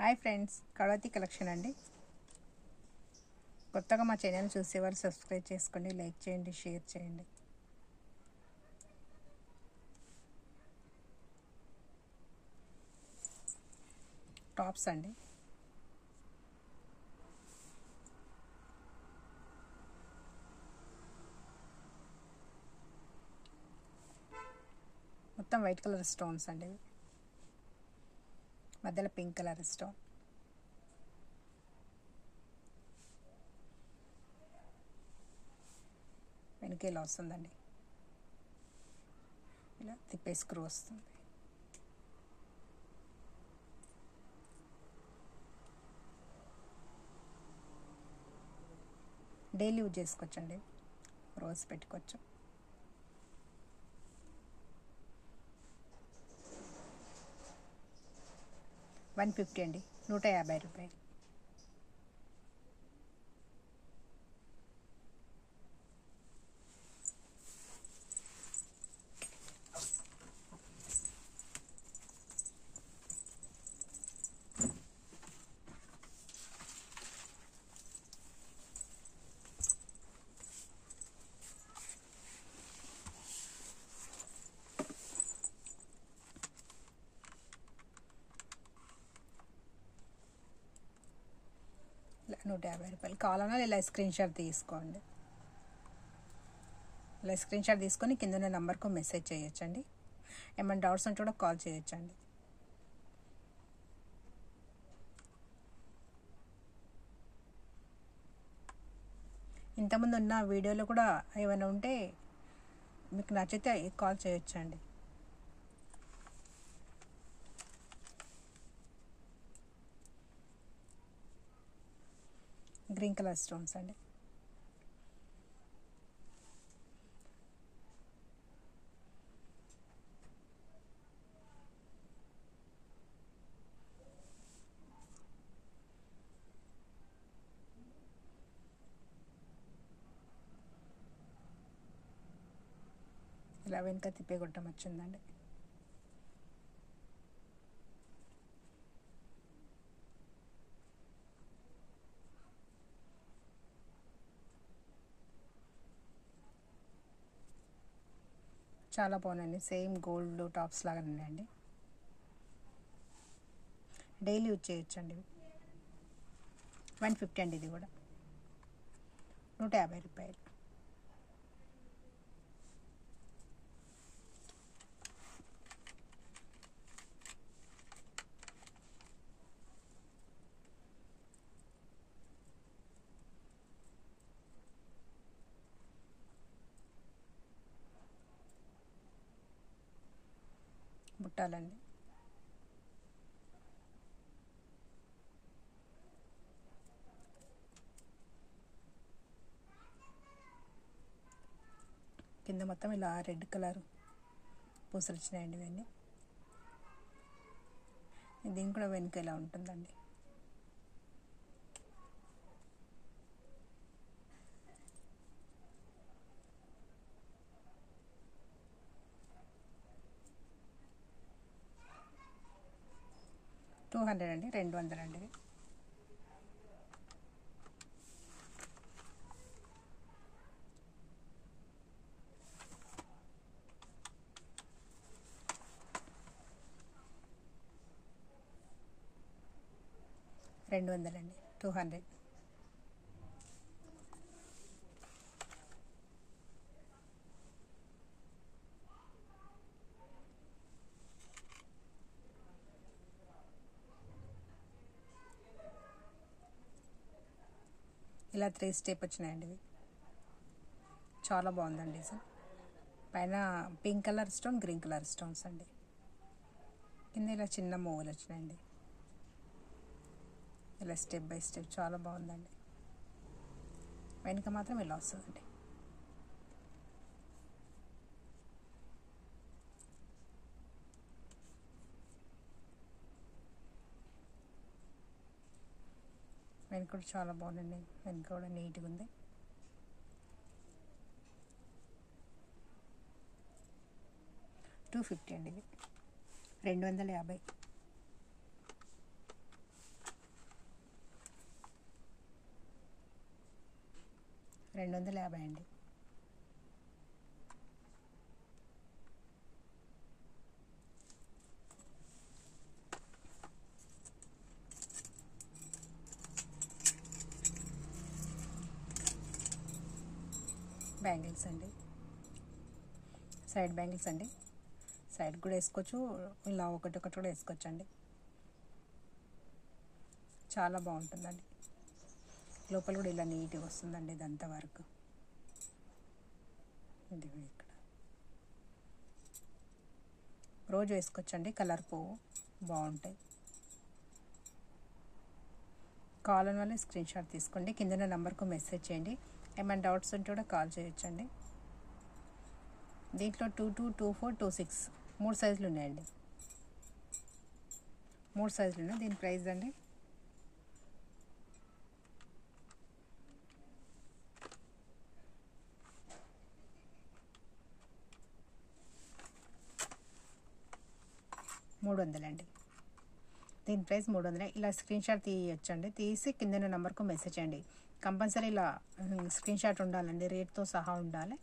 Hi friends, Kalavathi collection అండి. కొత్తగా మా ఛానల్ చూసేవారు సబ్స్క్రైబ్ చేసుకోండి, లైక్ చేయండి, షేర్ చేయండి. టాప్స్ అండి. మొత్తం వైట్ కలర్ స్టోన్స్ అండి. మధ్యలో పింక్ కలర్ స్టోన్. వెనక ఇలా వస్తుందండి, ఇలా తిప్పే స్క్రూ వస్తుంది. డైలీ యూజ్ చేసుకోవచ్చండి, రోజు పెట్టుకోవచ్చు. $150 అండి, $150. $150 కావాలన్నా ఇలా స్క్రీన్ షాట్ తీసుకోండి. ఇలా స్క్రీన్ షాట్ తీసుకొని కింద ఉన్న నెంబర్కు మెసేజ్ చేయొచ్చండి. ఏమైనా డౌట్స్ ఉంటే కూడా కాల్ చేయొచ్చండి. ఇంతకుముందు ఉన్న వీడియోలో కూడా ఏమైనా ఉంటే మీకు నచ్చితే కాల్ చేయొచ్చండి. గ్రీన్ కలర్ స్టోన్స్ అండి. ఇలా వెనుక తిప్పే గుట్టం వచ్చిందండి. చాలా బాగున్నాయండి, సేమ్ గోల్డ్ టాప్స్ లాగా ఉన్నాయండి. డైలీ యూజ్ చేయొచ్చండి. $150 అండి, ఇది కూడా $150. బుట్టాలండి. కింద మొత్తం ఇలా రెడ్ కలర్ పూసలు వచ్చినాయండి. ఇవన్నీ దీని కూడా వెనుక ఇలా ఉంటుందండి. $200 అండి, $200 అండి. $200 అండి, 200. ఇలా 3 స్టెప్ వచ్చినాయండి. ఇవి చాలా బాగుందండి. డిజైన్ పైన pink colour stone, green colour stones అండి. కింద ఇలా చిన్న మూవలు వచ్చినాయండి. ఇలా స్టెప్ బై స్టెప్ చాలా బాగుందండి. వెనుక మాత్రం ఇలా వస్తుందండి. వెనుక కూడా చాలా బాగుందండి, వెనుక కూడా నీట్గా ఉంది. $250 అండి, ఇవి 250. 250 అండి. బ్యాంగిల్స్ అండి, సైడ్ బ్యాంగిల్స్ అండి. సైడ్ కూడా వేసుకోవచ్చు, ఇలా ఒకటి కూడా వేసుకోవచ్చు అండి. చాలా బాగుంటుందండి. లోపల కూడా ఇలా నీట్గా వస్తుందండి ఇదంతా వర్క్. ఇది ఇక్కడ రోజు వేసుకోవచ్చండి, కలర్ పువ్వు బాగుంటాయి. కావాలని వల్ల స్క్రీన్ షాట్ తీసుకోండి, కింద నెంబర్కు మెసేజ్ చేయండి. ఏమైనా డౌట్స్ ఉంటే కూడా కాల్ చేయొచ్చండి. దీంట్లో 22, 24, 26 3 సైజులు ఉన్నాయండి. 3 సైజులు ఉన్నాయి. దీని ప్రైస్ అండి $300 అండి. దీని ప్రైస్ 300. ఇలా స్క్రీన్ షాట్ తీయొచ్చండి, తీసి కింద నెంబర్కు మెసేజ్ చేయండి. కంపల్సరీ ఇలా స్క్రీన్ షాట్ ఉండాలండి, రేట్తో సహా ఉండాలి.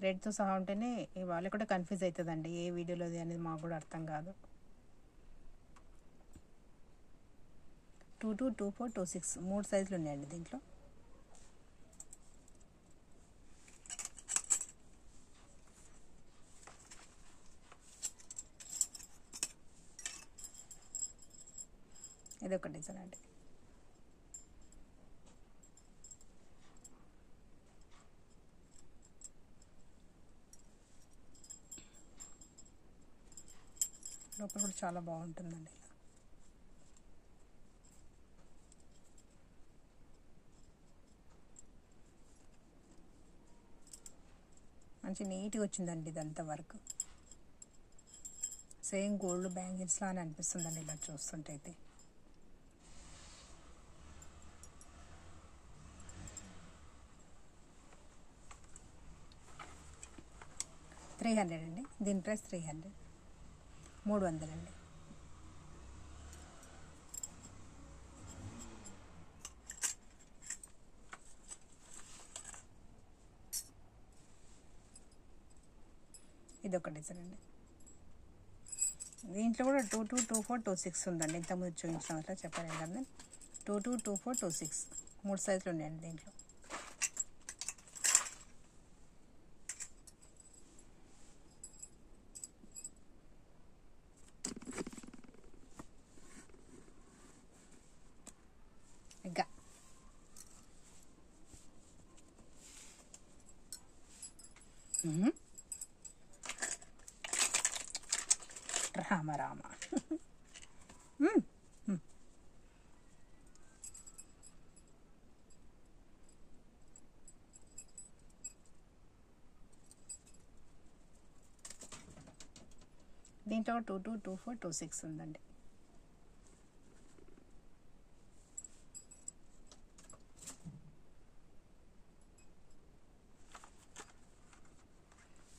రేట్తో సహా ఉంటేనే వాళ్ళకి కూడా కన్ఫ్యూజ్ అవుతుందండి, ఏ వీడియోలోది అనేది మాకు కూడా అర్థం కాదు. 22, 24, 26 3 సైజులు ఉన్నాయండి దీంట్లో. ఇదొక డిజైన్ అండి. లోపల కూడా చాలా బాగుంటుందండి. మంచి నీట్గా వచ్చిందండి ఇదంతా వర్క్. సేమ్ గోల్డ్ బ్యాంగిల్స్లా అని అనిపిస్తుందండి ఇలా చూస్తుంటే అయితే. 300 అండి. దీని ప్రైస్ 300. 300 అండి. ఇదొక డిజైన్ అండి. దీంట్లో కూడా 22, 24, 26 ఉందండి. ఇంతకుముందు చూపించిన అట్లా చెప్పాను కదండి. 22, 24, 26 3 సైజులు ఉన్నాయండి దీంట్లో. ఇంకా రామ రామ. దీంట్లో 22, 24, 26 ఉందండి.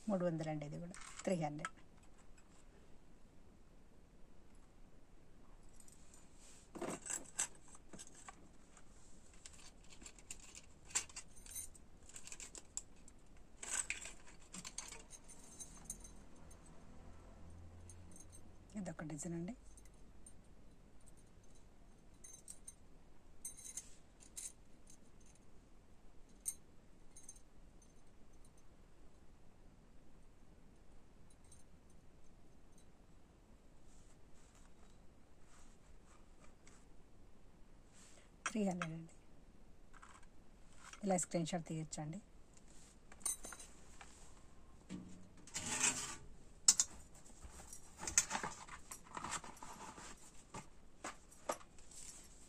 $300 అండి. ఇది కూడా 300. ఇదొక డిజైన్ అండి. $300 అండి. ఇలా స్క్రీన్ షాట్ తీయొచ్చండి.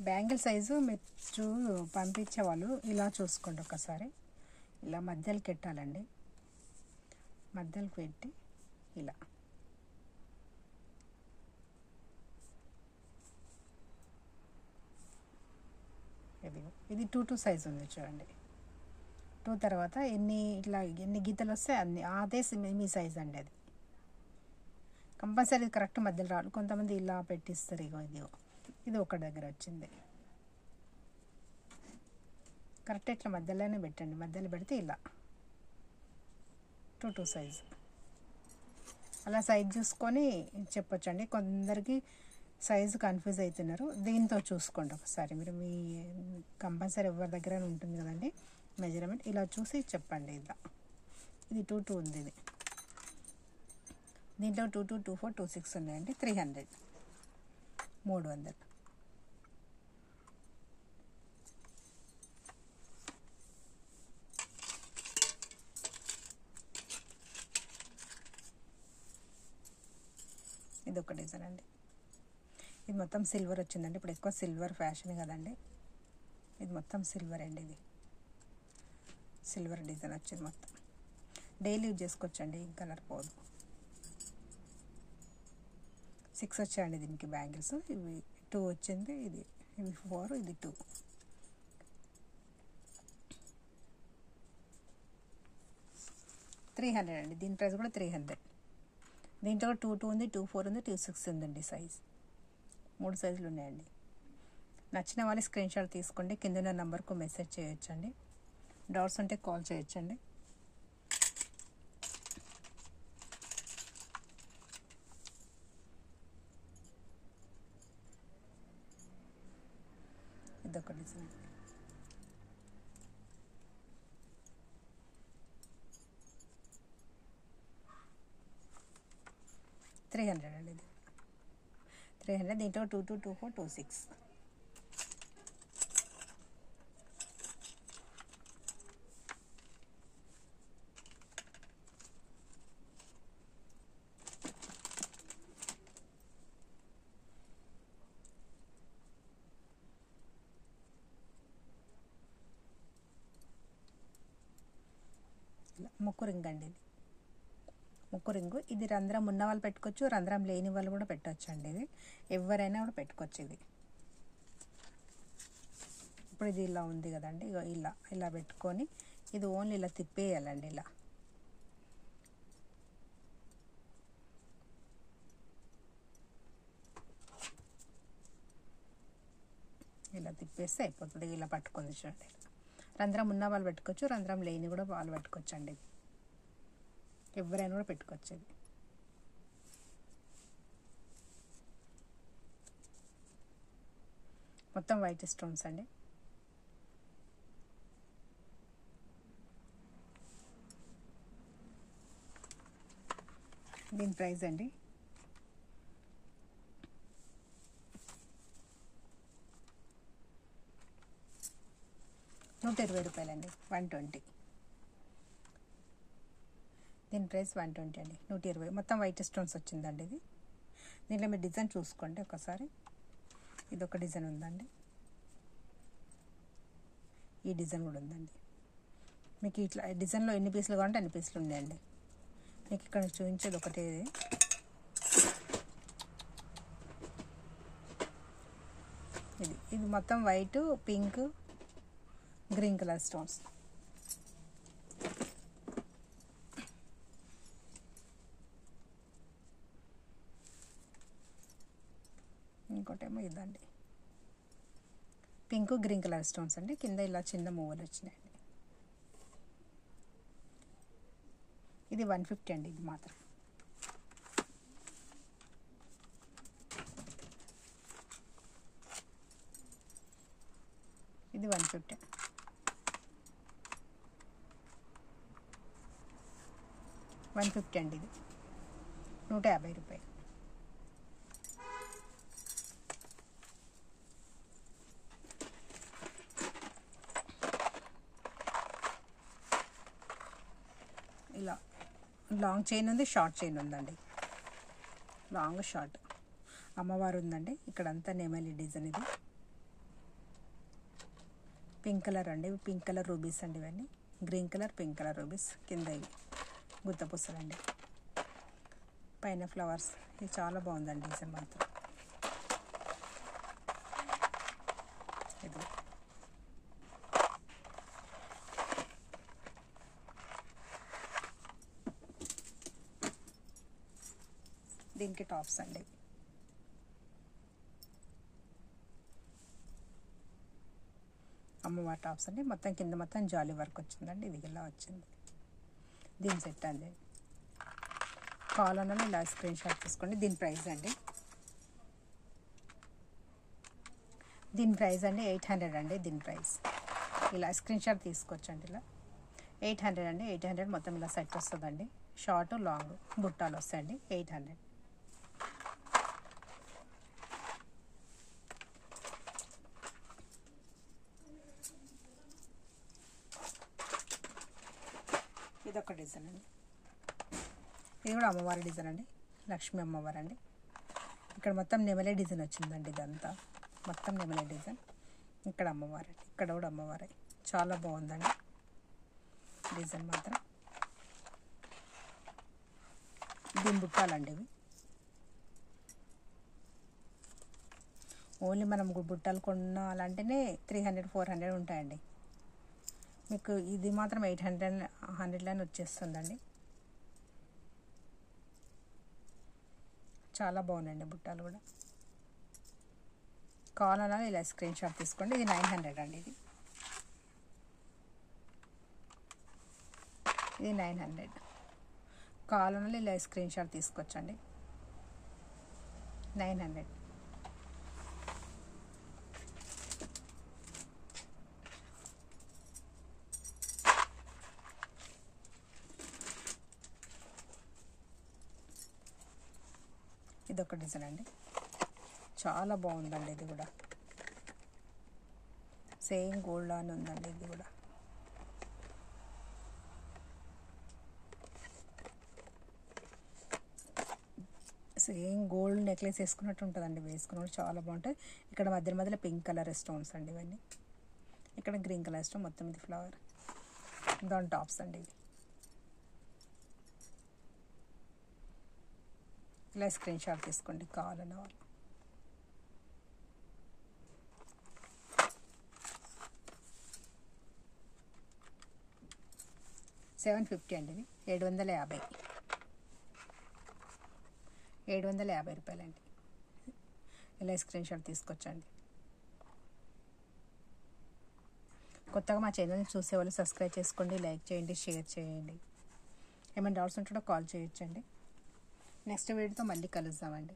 బ్యాంగిల్ సైజు మీరు పంపించేవాళ్ళు ఇలా చూసుకోండి ఒకసారి. ఇలా మధ్యలోకి పెట్టాలండి, మధ్యలోకి పెట్టి ఇలా ఇది 2 సైజు ఉంది చూడండి. 2 తర్వాత ఎన్ని గీతలు వస్తే అదే మీ సైజ్ అండి. అది కంపల్సరీ కరెక్ట్ మధ్యలో రావాలి. కొంతమంది ఇలా పెట్టిస్తారు. ఇది ఒక దగ్గర వచ్చింది. కరెక్ట్ ఇట్లా మధ్యలోనే పెట్టండి, మధ్యలో పెడితే ఇలా 2 సైజ్ అలా సైజ్ చూసుకొని చెప్పొచ్చండి. కొందరికి సైజు కన్ఫ్యూజ్ అవుతున్నారు, దీంతో చూసుకోండి ఒకసారి మీరు. మీ కంపల్సరీ ఎవరి దగ్గర ఉంటుంది కదండి మెజర్మెంట్, ఇలా చూసి చెప్పండి. ఇలా ఇది 2 ఉంది, ఇది దీంట్లో 2 2 4 2 6 ఉన్నాయండి. 300 300. ఇది ఒక డిజైన్ అండి. ఇది మొత్తం సిల్వర్ వచ్చిందండి, ఇప్పుడు ఎక్కువ సిల్వర్ ఫ్యాషన్ కదండి. ఇది మొత్తం సిల్వర్ అండి, ఇది సిల్వర్ డిజైన్ వచ్చింది. మొత్తం డైలీ యూజ్ చేసుకోవచ్చండి, ఈ కలర్ పోదు. 6 వచ్చాయండి దీనికి బ్యాంగిల్స్. ఇవి 2 వచ్చింది, ఇది ఇవి 4, ఇది 2. $300 అండి. దీని ప్రైస్ కూడా 300. దీంట్లో 2 2 ఉంది, 2 4 ఉంది, 2 6 ఉందండి సైజ్. 3 సైజులు ఉన్నాయండి. నచ్చిన వాళ్ళు స్క్రీన్ షాట్ తీసుకోండి, కింద ఉన్న నెంబర్కు మెసేజ్ చేయొచ్చండి. డౌట్స్ ఉంటే కాల్ చేయొచ్చండి. ఇదొక డిజైన్. $300 అండి. ఇది 300. దీంట్లో 2 2 2 4 2 6. ముక్కు రింగ్ అండి, ఇది ముక్కు రింగు. ఇది రంధ్రం ఉన్న వాళ్ళు పెట్టుకోవచ్చు, రంధ్రం లేని వాళ్ళు కూడా పెట్టవచ్చు అండి. ఇది ఎవరైనా కూడా పెట్టుకోవచ్చు. ఇది ఇప్పుడు ఇది ఇలా ఉంది కదండి, ఇలా ఇలా పెట్టుకొని ఇది ఓన్లీ ఇలా తిప్పేయాలండి. ఇలా ఇలా తిప్పేస్తే అయిపోతుంది. ఇలా పట్టుకుంది చూడండి. రంధ్రం ఉన్న వాళ్ళు పెట్టుకోవచ్చు, రంధ్రం లేని కూడా వాళ్ళు పెట్టుకోవచ్చు అండి. ఎవరైనా కూడా పెట్టుకోవచ్చు. ఇది మొత్తం వైట్ స్టోన్స్ అండి. దీని ప్రైస్ అండి $120 అండి. 120. దీని ప్రైస్ 120 అండి. 120. మొత్తం వైట్ స్టోన్స్ వచ్చిందండి. ఇది దీంట్లో మీరు డిజైన్ చూసుకోండి ఒకసారి. ఇది ఒక డిజైన్ ఉందండి, ఈ డిజైన్ కూడా ఉందండి. మీకు ఇట్లా డిజైన్లో ఎన్ని పీసులు కావాలంటే అన్ని పీసులు ఉన్నాయండి. మీకు ఇక్కడ చూపించేది ఒకటే. ఇది మొత్తం white, pink, green colour stones. ఇంకోటేమో ఇదండి, పింక్ గ్రీన్ కలర్ స్టోన్స్ అండి. కింద ఇలా చిన్న మూవలు వచ్చినాయండి. ఇది 150 అండి. ఇది మాత్రం ఇది 150. 150 అండి. ఇది $150. ఇలా లాంగ్ చైన్ ఉంది, షార్ట్ చైన్ ఉందండి. లాంగ్ షార్ట్ అమ్మవారు ఉందండి. ఇక్కడంతా నెమలి డిజైన్. ఇది పింక్ కలర్ అండి, పింక్ కలర్ రూబీస్ అండి. ఇవన్నీ green colour, pink colour rubies. కింద ఇవి గుత్తపూసలండి, పైన ఫ్లవర్స్. ఇది చాలా బాగుందండి డిజైన్ మాత్రం. ఇది దీనికి టాప్స్ అండి. అమ్మవారి టాప్స్ అండి. మొత్తం కింద మొత్తం జాలీ వర్క్ వచ్చిందండి. ఇది ఇలా వచ్చింది. దీని సెట్ అండి. కావాలన్నా ఇలా స్క్రీన్ షాట్ తీసుకోండి. దీని ప్రైస్ అండి, దీని ప్రైస్ అండి 800 అండి. దీని ప్రైస్ ఇలా స్క్రీన్ షాట్ తీసుకోవచ్చండి. ఇలా 800 అండి. 800 మొత్తం ఇలా సెట్ వస్తుందండి. షార్ట్ లాంగ్ బుట్టాలు వస్తాయండి. 800. ఇదొక డిజైన్ అండి. ఇది కూడా అమ్మవారి డిజైన్ అండి. లక్ష్మీ అమ్మవారు అండి. ఇక్కడ మొత్తం నెమలే డిజైన్ వచ్చిందండి. ఇదంతా మొత్తం నెమలే డిజైన్. ఇక్కడ అమ్మవారు అండి. ఇక్కడ కూడా అమ్మవారే. చాలా బాగుందండి డిజైన్ మాత్రం. దీని బుట్టాలండి ఇవి. ఓన్లీ మనం బుట్టాలు కొనాలంటేనే 300 400 ఉంటాయండి. మీకు ఇది మాత్రం 100 వచ్చేస్తుందండి. చాలా బాగున్నాయండి బుట్టాలు కూడా. కావాలన్నా ఇలా స్క్రీన్ షాట్ తీసుకోండి. ఇది 900 అండి. ఇది 900. కావాలన్నా ఇలా స్క్రీన్ షాట్ తీసుకోవచ్చండి. 900. ఇదొక డిజైన్ అండి. చాలా బాగుందండి. ఇది కూడా సేమ్ గోల్డ్ అని ఉందండి. ఇది కూడా సేమ్ గోల్డ్ నెక్లెస్ వేసుకున్నట్టు ఉంటుందండి. వేసుకున్నట్టు చాలా బాగుంటుంది. ఇక్కడ మధ్యలో పింక్ కలర్ స్టోన్స్ అండి ఇవన్నీ. ఇక్కడ గ్రీన్ కలర్ స్టోన్, మొత్తం ఇది ఫ్లవర్. దాని టాప్స్ అండి ఇవి. ఇలా స్క్రీన్ షాట్ తీసుకోండి కావాలన్న వాళ్ళు. $750 అండి. ఇది 750. 750 రూపాయలండి. ఇలా స్క్రీన్ షాట్ తీసుకొచ్చండి. కొత్తగా మా ఛానల్ని చూసేవాళ్ళు సబ్స్క్రైబ్ చేసుకోండి, లైక్ చేయండి, షేర్ చేయండి. ఏమైనా డౌట్స్ ఉంటే కాల్ చేయొచ్చండి. నెక్స్ట్ వీడియోతో మళ్ళీ కలుద్దామండి.